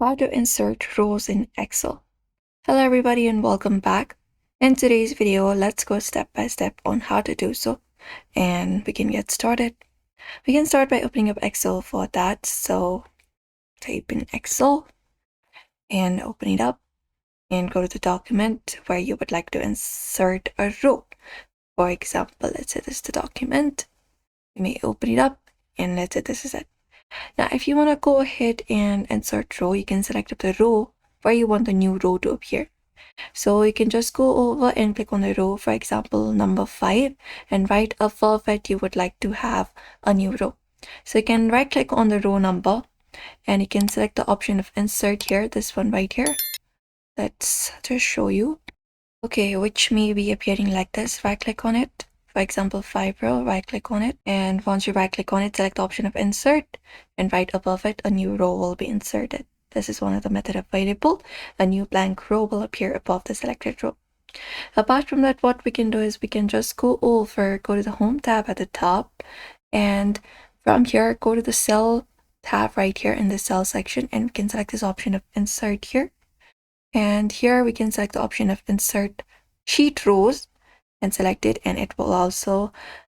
How to insert rows in Excel. Hello everybody and welcome back. In today's video, let's go step by step on how to do so and we can get started. We can start by opening up Excel for that. So type in Excel and open it up and go to the document where you would like to insert a row. For example, let's say this is the document. You may open it up and let's say this is it. Now, if you want to go ahead and insert row, you can select up the row where you want the new row to appear. So you can just go over and click on the row, for example, number 5, and right above it, you would like to have a new row. So you can right click on the row number and you can select the option of insert here, this one right here. Let's just show you. Okay, which may be appearing like this. Right click on it. For example, 5 row, right click on it. And once you right click on it, select the option of insert. And right above it, a new row will be inserted. This is one of the methods available. A new blank row will appear above the selected row. Apart from that, what we can do is we can just go to the Home tab at the top. And from here, go to the Cell tab right here in the Cell section. And we can select this option of Insert here. And here we can select the option of Insert Sheet Rows and select it, and it will also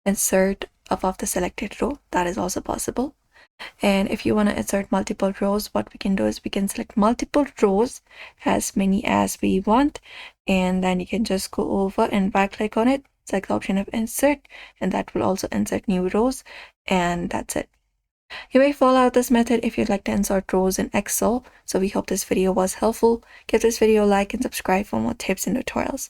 insert above the selected row. That is also possible. And if you want to insert multiple rows, what we can do is we can select multiple rows, as many as we want, and then you can just go over and right click on it, select the option of insert, and that will also insert new rows, and that's it. You may follow out this method if you'd like to insert rows in Excel. So we hope this video was helpful. Give this video a like and subscribe for more tips and tutorials.